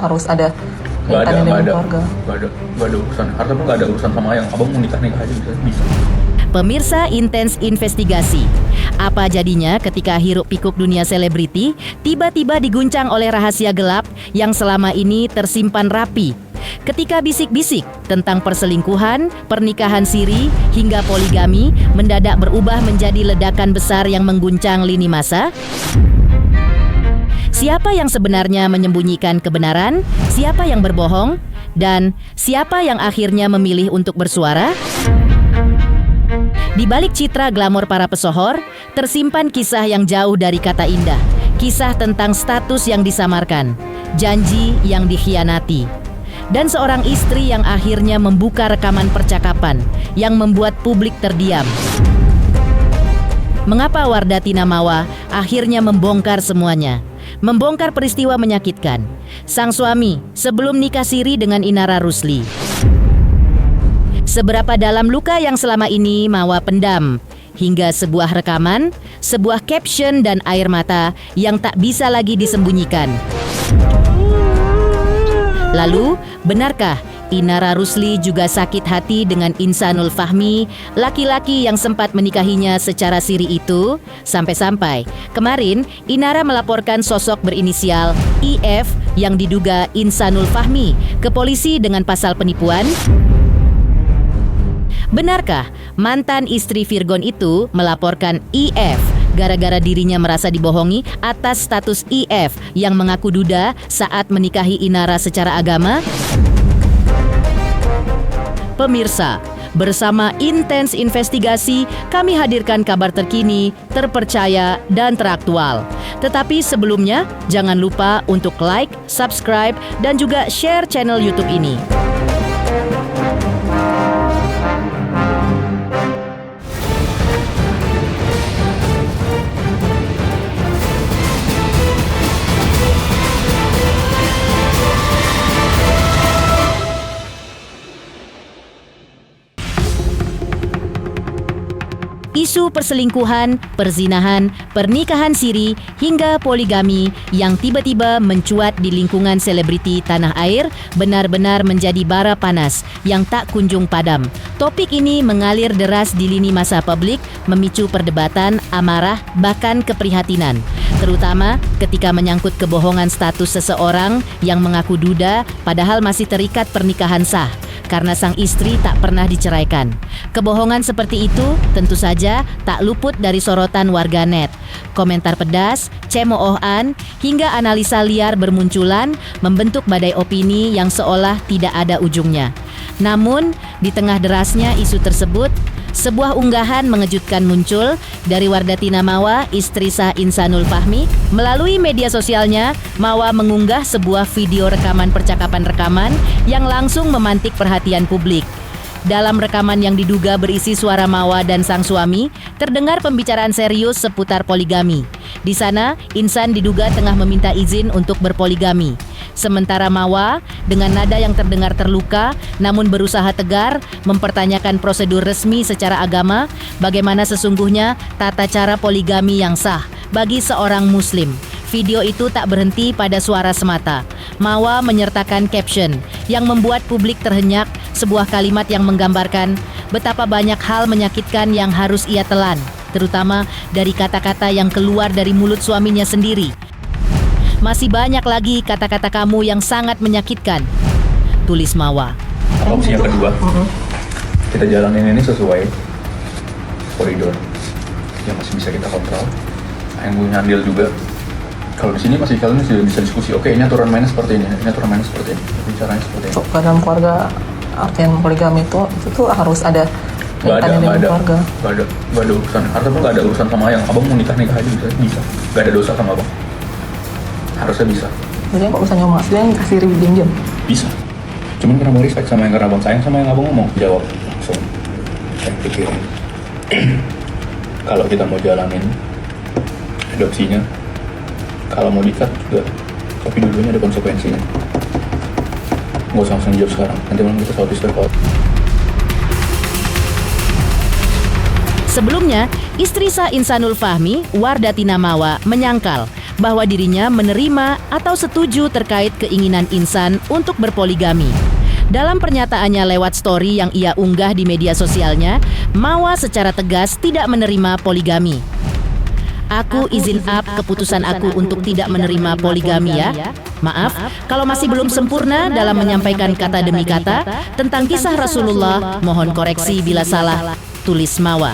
harus ada Nggak kaitannya dengan keluarga. nggak ada urusan. Harta pun nggak ada urusan sama yang abang mau nikah aja bisa. Pemirsa Intens Investigasi, apa jadinya ketika hiruk-pikuk dunia selebriti tiba-tiba diguncang oleh rahasia gelap yang selama ini tersimpan rapi? Ketika bisik-bisik tentang perselingkuhan, pernikahan siri, hingga poligami mendadak berubah menjadi ledakan besar yang mengguncang lini masa? Siapa yang sebenarnya menyembunyikan kebenaran? Siapa yang berbohong? Dan siapa yang akhirnya memilih untuk bersuara? Di balik citra glamor para pesohor, tersimpan kisah yang jauh dari kata indah. Kisah tentang status yang disamarkan, janji yang dikhianati, dan seorang istri yang akhirnya membuka rekaman percakapan yang membuat publik terdiam. Mengapa Wardati Namawa akhirnya membongkar semuanya? Membongkar peristiwa menyakitkan sang suami sebelum nikah siri dengan Inara Rusli. Seberapa dalam luka yang selama ini Mawa pendam, hingga sebuah rekaman, sebuah caption dan air mata yang tak bisa lagi disembunyikan. Lalu, benarkah Inara Rusli juga sakit hati dengan Insanul Fahmi, laki-laki yang sempat menikahinya secara siri itu? Sampai-sampai kemarin Inara melaporkan sosok berinisial IF yang diduga Insanul Fahmi ke polisi dengan pasal penipuan. Benarkah mantan istri Virgon itu melaporkan IF gara-gara dirinya merasa dibohongi atas status IF yang mengaku duda saat menikahi Inara secara agama? Pemirsa, bersama Intens Investigasi kami hadirkan kabar terkini, terpercaya, dan teraktual. Tetapi sebelumnya, jangan lupa untuk like, subscribe, dan juga share channel YouTube ini. Isu perselingkuhan, perzinahan, pernikahan siri, hingga poligami yang tiba-tiba mencuat di lingkungan selebriti tanah air benar-benar menjadi bara panas yang tak kunjung padam. Topik ini mengalir deras di lini masa publik, memicu perdebatan, amarah, bahkan keprihatinan. Terutama ketika menyangkut kebohongan status seseorang yang mengaku duda padahal masih terikat pernikahan sah karena sang istri tak pernah diceraikan. Kebohongan seperti itu tentu saja tak luput dari sorotan warganet. Komentar pedas, cemoohan, hingga analisa liar bermunculan membentuk badai opini yang seolah tidak ada ujungnya. Namun, di tengah derasnya isu tersebut, sebuah unggahan mengejutkan muncul dari Wardati Namawa, istri sah Insanul Fahmi. Melalui media sosialnya, Mawa mengunggah sebuah video rekaman percakapan yang langsung memantik perhatian publik. Dalam rekaman yang diduga berisi suara Mawa dan sang suami, terdengar pembicaraan serius seputar poligami. Di sana, Insan diduga tengah meminta izin untuk berpoligami. Sementara Mawa, dengan nada yang terdengar terluka, namun berusaha tegar, mempertanyakan prosedur resmi secara agama, bagaimana sesungguhnya tata cara poligami yang sah bagi seorang muslim. Video itu tak berhenti pada suara semata. Mawa menyertakan caption yang membuat publik terhenyak, sebuah kalimat yang menggambarkan betapa banyak hal menyakitkan yang harus ia telan, terutama dari kata-kata yang keluar dari mulut suaminya sendiri. Masih banyak lagi kata-kata kamu yang sangat menyakitkan, tulis Mawa. Opsi yang kedua, kita jalanin ini sesuai koridor yang masih bisa kita kontrol. Yang punya andil juga. Kalau di sini masih kalian bisa diskusi. Oke, ini aturan mainnya seperti ini aturan mainnya seperti ini, bicaranya seperti ini. Dalam keluarga, artian poligami itu harus ada kaitannya dengan keluarga. Nggak ada urusan. Harta pun nggak ada urusan sama yang abang mau nikah aja bisa. Nggak ada dosa sama abang. Harusnya bisa. Jadi kok usah nyomong asli yang kasih diam-diam? Bisa. Cuman karena abang respect sama yang karena abang sayang sama yang abang ngomong, jawab langsung. Saya pikirin. Kalau kita mau jalanin adopsinya, kalau mau dikat juga, tapi dulunya ada konsekuensinya. Nggak usah langsung jawab sekarang, nanti malam kita soal istirahat. Sebelumnya, istri sah Insanul Fahmi, Wardati Namawa, menyangkal bahwa dirinya menerima atau setuju terkait keinginan Insan untuk berpoligami. Dalam pernyataannya lewat story yang ia unggah di media sosialnya, Mawa secara tegas tidak menerima poligami. Aku izin up keputusan aku untuk tidak menerima poligami ya. Maaf, kalau masih belum sempurna dalam menyampaikan kata demi kata tentang kisah Rasulullah, mohon koreksi bila salah, tulis Mawa.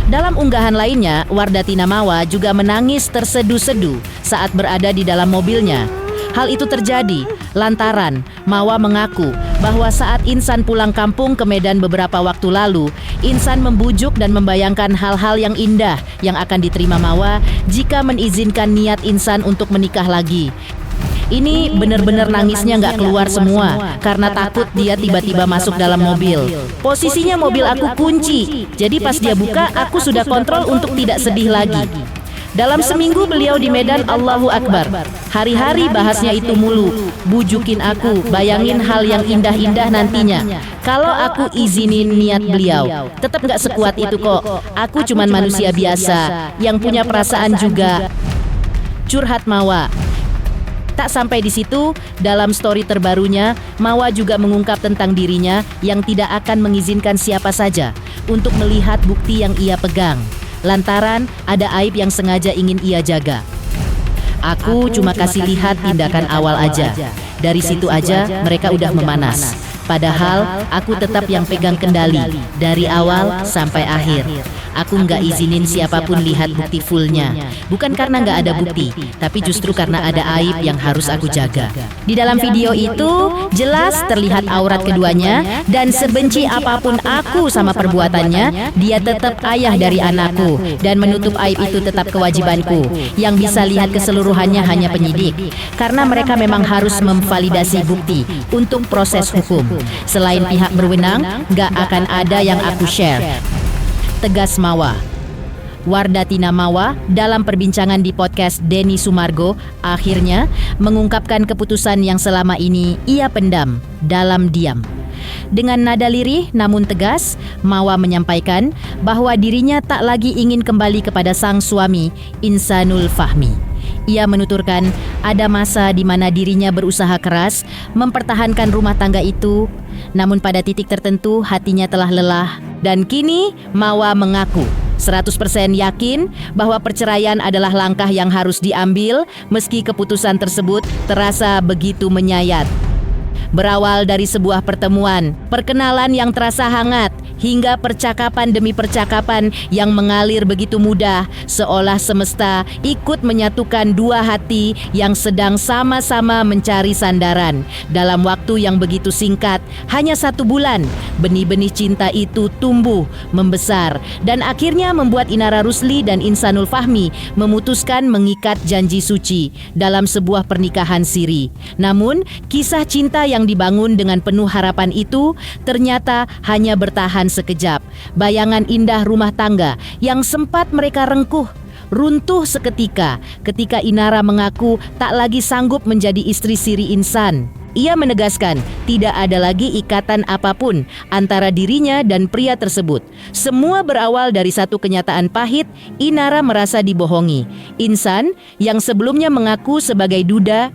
Dalam unggahan lainnya, Wardatina Mawa juga menangis tersedu-sedu saat berada di dalam mobilnya. Hal itu terjadi lantaran Mawa mengaku bahwa saat Insan pulang kampung ke Medan beberapa waktu lalu, Insan membujuk dan membayangkan hal-hal yang indah yang akan diterima Mawa jika mengizinkan niat Insan untuk menikah lagi. Ini benar-benar nangisnya nggak keluar semua karena takut dia tiba-tiba masuk dalam mobil. Posisinya mobil aku kunci, jadi pas dia buka aku sudah kontrol untuk tidak sedih lagi. Dalam seminggu beliau di Medan, Allahu Akbar. Hari-hari bahasnya itu mulu. Bujukin aku, bayangin hal yang indah-indah nantinya. Kalau aku izinin niat beliau, tetap gak sekuat itu kok. Aku cuman manusia biasa, yang punya perasaan juga. Curhat Mawa. Tak sampai di situ, dalam story terbarunya, Mawa juga mengungkap tentang dirinya yang tidak akan mengizinkan siapa saja untuk melihat bukti yang ia pegang. Lantaran ada aib yang sengaja ingin ia jaga. Aku cuma kasih lihat tindakan awal aja. Dari situ aja mereka udah memanas. Padahal aku tetap yang pegang kendali dari awal sampai akhir. Aku nggak izinin siapapun lihat bukti fullnya. Bukan karena nggak ada bukti, tapi justru karena ada aib yang harus aku jaga. Di dalam video itu jelas terlihat aurat keduanya, dan sebenci apapun aku sama perbuatannya, dia tetap ayah dari anakku, dan menutup aib itu tetap kewajibanku. Yang bisa lihat keseluruhannya hanya penyidik, karena mereka memang harus memvalidasi bukti untuk proses hukum. Selain pihak berwenang, nggak akan ada yang aku share, tegas Mawa. Wardatina Mawa dalam perbincangan di podcast Denny Sumargo akhirnya mengungkapkan keputusan yang selama ini ia pendam dalam diam. Dengan nada lirih namun tegas, Mawa menyampaikan bahwa dirinya tak lagi ingin kembali kepada sang suami, Insanul Fahmi. Ia menuturkan ada masa di mana dirinya berusaha keras mempertahankan rumah tangga itu, namun pada titik tertentu hatinya telah lelah, dan kini Mawa mengaku 100% yakin bahwa perceraian adalah langkah yang harus diambil meski keputusan tersebut terasa begitu menyayat. Berawal dari sebuah pertemuan, perkenalan yang terasa hangat, hingga percakapan demi percakapan yang mengalir begitu mudah, seolah semesta ikut menyatukan dua hati yang sedang sama-sama mencari sandaran. Dalam waktu yang begitu singkat, hanya 1 bulan, benih-benih cinta itu tumbuh, membesar, dan akhirnya membuat Inara Rusli dan Insanul Fahmi memutuskan mengikat janji suci dalam sebuah pernikahan siri. Namun, kisah cinta yang dibangun dengan penuh harapan itu ternyata hanya bertahan sekejap. Bayangan indah rumah tangga yang sempat mereka rengkuh runtuh seketika ketika Inara mengaku tak lagi sanggup menjadi istri siri Insan. Ia menegaskan tidak ada lagi ikatan apapun antara dirinya dan pria tersebut. Semua berawal dari satu kenyataan pahit. Inara merasa dibohongi. Insan yang sebelumnya mengaku sebagai duda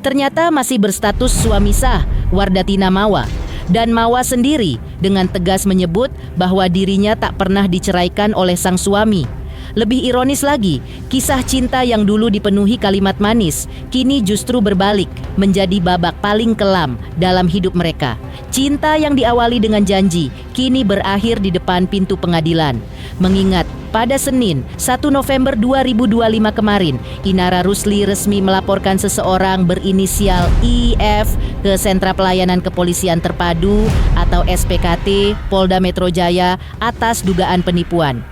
ternyata masih berstatus suami sah Wardatina Mawa. Dan Mawa sendiri dengan tegas menyebut bahwa dirinya tak pernah diceraikan oleh sang suami. Lebih ironis lagi, kisah cinta yang dulu dipenuhi kalimat manis kini justru berbalik menjadi babak paling kelam dalam hidup mereka. Cinta yang diawali dengan janji kini berakhir di depan pintu pengadilan. Mengingat pada Senin 1 November 2025 kemarin, Inara Rusli resmi melaporkan seseorang berinisial IF ke Sentra Pelayanan Kepolisian Terpadu atau SPKT Polda Metro Jaya atas dugaan penipuan.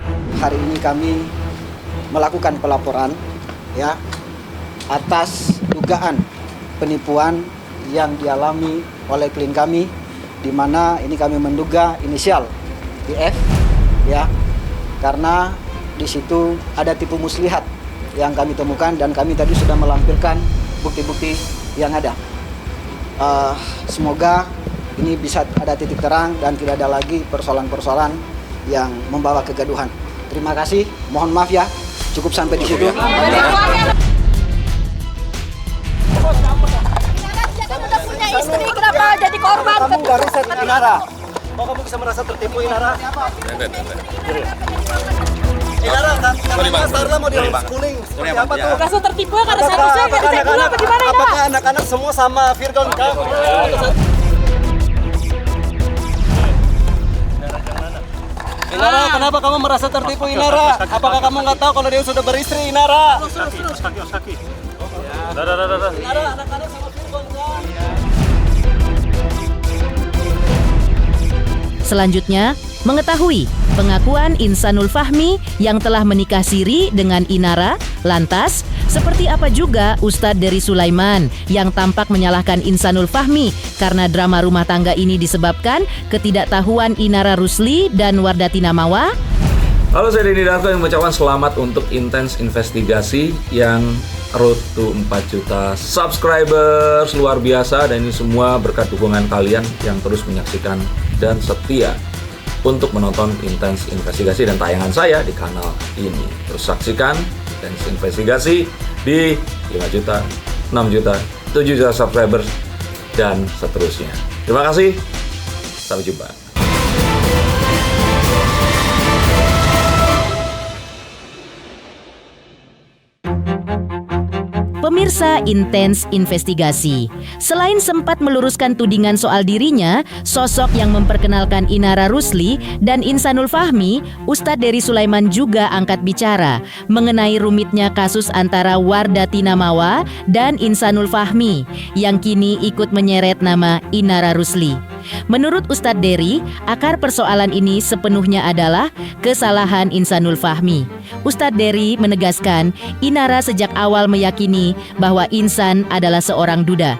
Hari ini kami melakukan pelaporan atas dugaan penipuan yang dialami oleh klien kami, di mana ini kami menduga inisial IF karena di situ ada tipu muslihat yang kami temukan, dan kami tadi sudah melampirkan bukti-bukti yang ada. Semoga ini bisa ada titik terang dan tidak ada lagi persoalan-persoalan yang membawa kegaduhan. Terima kasih, mohon maaf ya, cukup sampai di situ. korban. Kamu nggak riset Inara. Oh, kamu bisa merasa tertipu Inara? Inara, katanya Starla mau di homeschooling. Seperti apa tuh? Merasa tertipu ya karena saya riset dulu apa gimana ya? Apakah anak-anak semua sama Virgon kah? Inara, kenapa kamu merasa tertipu Inara? Apakah kamu nggak tahu kalau dia sudah beristri Inara? Inara, anak-anak sama Virgon kah? Selanjutnya, mengetahui pengakuan Insanul Fahmi yang telah menikah siri dengan Inara. Lantas, seperti apa juga Ustadz Dery Sulaiman yang tampak menyalahkan Insanul Fahmi karena drama rumah tangga ini disebabkan ketidaktahuan Inara Rusli dan Wardatina Mawa? Halo, saya Denny Darto yang mengucapkan selamat untuk Intens Investigasi yang road to 4 juta subscribers, luar biasa, dan ini semua berkat dukungan kalian yang terus menyaksikan dan setia untuk menonton Intens Investigasi dan tayangan saya di kanal ini. Terus saksikan Intens Investigasi di 5 juta, 6 juta, 7 juta subscribers dan seterusnya. Terima kasih, sampai jumpa. Pemirsa Intens Investigasi, selain sempat meluruskan tudingan soal dirinya, sosok yang memperkenalkan Inara Rusli dan Insanul Fahmi, Ustadz Dery Sulaiman juga angkat bicara mengenai rumitnya kasus antara Wardatina Mawa dan Insanul Fahmi yang kini ikut menyeret nama Inara Rusli. Menurut Ustadz Dery, akar persoalan ini sepenuhnya adalah kesalahan Insanul Fahmi. Ustadz Dery menegaskan Inara sejak awal meyakini bahwa Insan adalah seorang duda.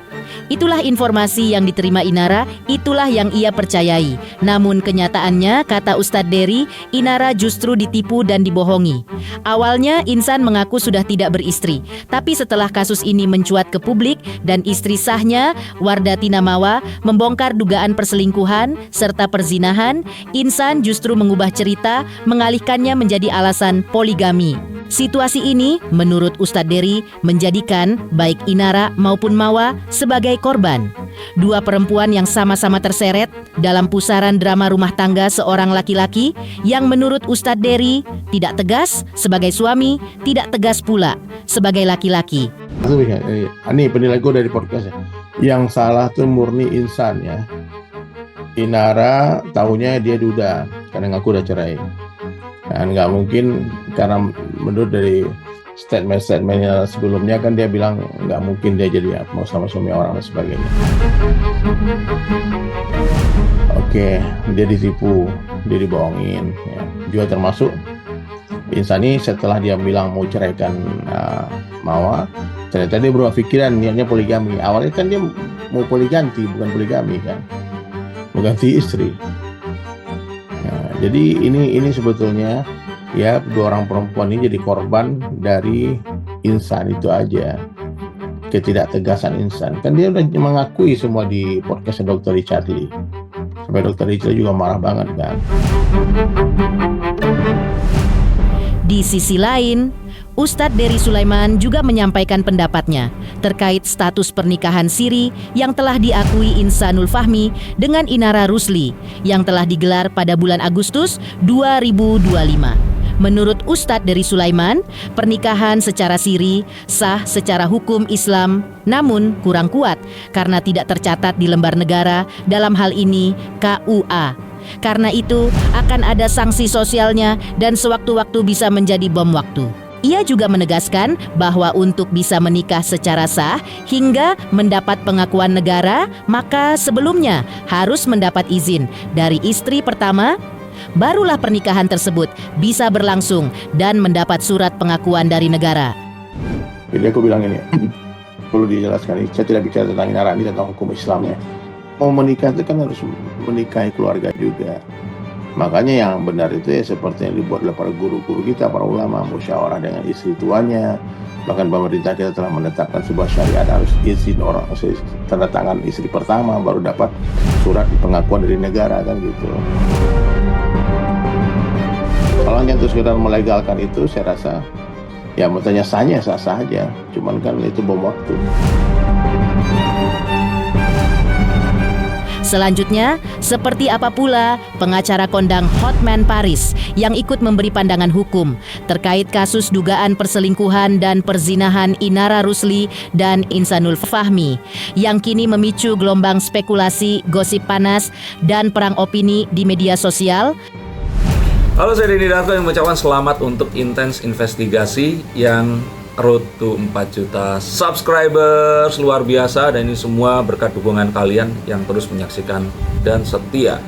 Itulah informasi yang diterima Inara, itulah yang ia percayai. Namun kenyataannya, kata Ustadz Dery, Inara justru ditipu dan dibohongi. Awalnya Insan mengaku sudah tidak beristri, tapi setelah kasus ini mencuat ke publik dan istri sahnya, Wardatina Mawa, membongkar dugaan perselingkuhan serta perzinahan, Insan justru mengubah cerita, mengalihkannya menjadi alasan poligami. Situasi ini, menurut Ustadz Dery, menjadikan baik Inara maupun Mawa sebagai korban. Dua perempuan yang sama-sama terseret dalam pusaran drama rumah tangga seorang laki-laki yang menurut Ustadz Dery tidak tegas sebagai suami, tidak tegas pula sebagai laki-laki. Ini penilai gue dari podcast ya. Yang salah tuh murni Insan ya. Inara tahunya dia duda karena ngaku udah cerai. Dan nggak mungkin, karena menurut dari statement-statementnya sebelumnya kan dia bilang nggak mungkin dia jadi mau sama suami orang dan sebagainya. Oke, dia ditipu, dia dibohongin ya. Juga termasuk Insan ini setelah dia bilang mau ceraikan Mawa, ternyata dia berubah pikiran, niatnya poligami. Awalnya kan dia mau poliganti, bukan poligami kan, mau ganti istri. Jadi ini sebetulnya ya, dua orang perempuan ini jadi korban dari Insan itu aja, ketidaktegasan Insan. Kan dia udah mengakui semua di podcast Dr. Richard ini. Sampai Dr. Richard juga marah banget kan. Di sisi lain, Ustadz Dery Sulaiman juga menyampaikan pendapatnya terkait status pernikahan siri yang telah diakui Insanul Fahmi dengan Inara Rusli yang telah digelar pada bulan Agustus 2025. Menurut Ustadz Dery Sulaiman, pernikahan secara siri sah secara hukum Islam, namun kurang kuat karena tidak tercatat di lembar negara, dalam hal ini KUA. Karena itu akan ada sanksi sosialnya dan sewaktu-waktu bisa menjadi bom waktu. Ia juga menegaskan bahwa untuk bisa menikah secara sah hingga mendapat pengakuan negara, maka sebelumnya harus mendapat izin dari istri pertama, barulah pernikahan tersebut bisa berlangsung dan mendapat surat pengakuan dari negara. Jadi aku bilang ini, perlu dijelaskan, saya tidak bicara tentang Inara, ini tentang hukum Islamnya. Mau menikah itu kan harus menikahi keluarga juga. Makanya yang benar itu ya seperti yang dibuat oleh para guru-guru kita, para ulama, musyawarah dengan istri tuanya. Bahkan pemerintah kita telah menetapkan sebuah syariat harus izin orang, tanda tangan istri pertama baru dapat surat pengakuan dari negara kan gitu. Kalau hanya untuk sekedar melegalkan itu, saya rasa ya mau tanya sahnya sah-sah aja, cuman kan itu bom waktu. Selanjutnya, seperti apa pula pengacara kondang Hotman Paris yang ikut memberi pandangan hukum terkait kasus dugaan perselingkuhan dan perzinahan Inara Rusli dan Insanul Fahmi yang kini memicu gelombang spekulasi, gosip panas, dan perang opini di media sosial. Halo, saya Denny Darko yang mengucapkan selamat untuk Intens Investigasi yang road to 4 juta subscribers, luar biasa, dan ini semua berkat dukungan kalian yang terus menyaksikan dan setia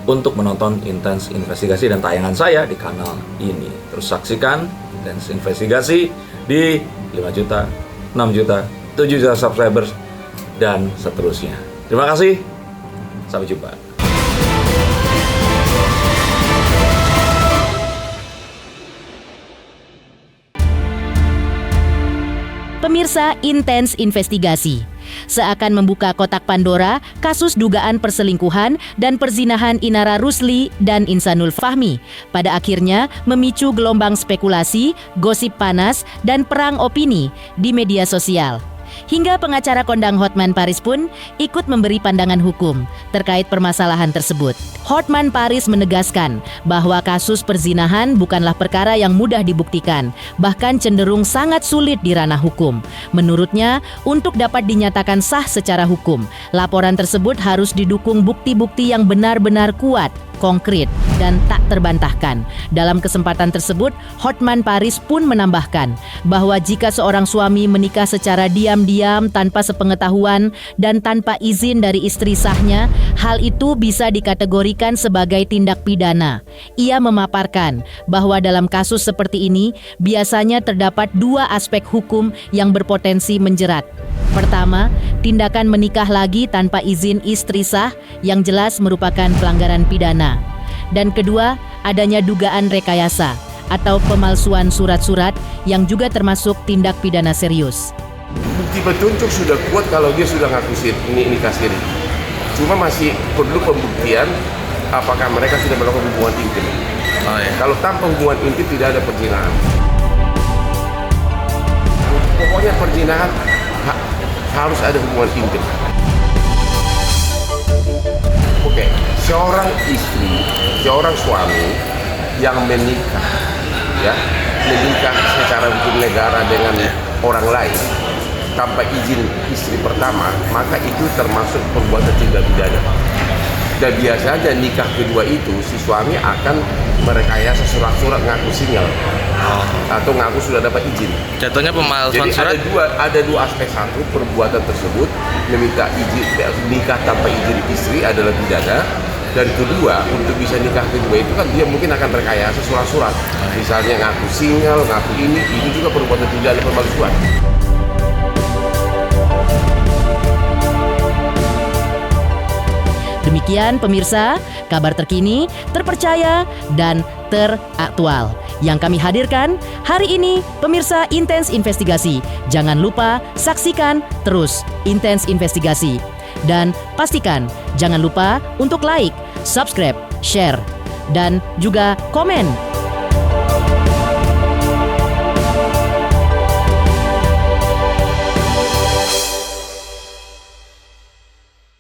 untuk menonton Intens Investigasi dan tayangan saya di kanal ini. Terus saksikan Intens Investigasi di 5 juta, 6 juta, 7 juta subscribers dan seterusnya. Terima kasih, sampai jumpa. Pemirsa Intens Investigasi seakan membuka kotak Pandora kasus dugaan perselingkuhan dan perzinahan Inara Rusli dan Insanul Fahmi pada akhirnya memicu gelombang spekulasi, gosip panas, dan perang opini di media sosial. Hingga pengacara kondang Hotman Paris pun ikut memberi pandangan hukum terkait permasalahan tersebut. Hotman Paris menegaskan bahwa kasus perzinahan bukanlah perkara yang mudah dibuktikan, bahkan cenderung sangat sulit di ranah hukum. Menurutnya, untuk dapat dinyatakan sah secara hukum, laporan tersebut harus didukung bukti-bukti yang benar-benar kuat, konkret, dan tak terbantahkan. Dalam kesempatan tersebut, Hotman Paris pun menambahkan bahwa jika seorang suami menikah secara diam-diam tanpa sepengetahuan dan tanpa izin dari istri sahnya, hal itu bisa dikategorikan sebagai tindak pidana. Ia memaparkan bahwa dalam kasus seperti ini biasanya terdapat dua aspek hukum yang berpotensi menjerat. Pertama, tindakan menikah lagi tanpa izin istri sah yang jelas merupakan pelanggaran pidana. Dan kedua, adanya dugaan rekayasa atau pemalsuan surat-surat yang juga termasuk tindak pidana serius. Bukti petunjuk sudah kuat kalau dia sudah ngaku nikah siri. Cuma masih perlu pembuktian apakah mereka sudah melakukan hubungan intim. Kalau tanpa hubungan intim tidak ada perzinahan. Pokoknya perzinahan harus ada hubungan intim. Oke, seorang istri, seorang suami yang menikah secara hukum negara dengan orang lain tanpa izin istri pertama, maka itu termasuk perbuatan tindak pidana. Dan biasanya nikah kedua itu si suami akan merekayasa surat-surat ngaku single atau ngaku sudah dapat izin. Jatuhnya pemalsuan surat. Jadi ada dua aspek. Satu, perbuatan tersebut meminta izin nikah tanpa izin istri adalah pidana. Dan kedua, untuk bisa nikah kedua itu kan dia mungkin akan rekayasa surat-surat. Misalnya ngaku single, ngaku ini juga perbuatan pidana pemalsuan. Demikian pemirsa, kabar terkini, terpercaya, dan teraktual yang kami hadirkan hari ini. Pemirsa Intens Investigasi, jangan lupa saksikan terus Intens Investigasi. Dan pastikan jangan lupa untuk like, subscribe, share, dan juga komen.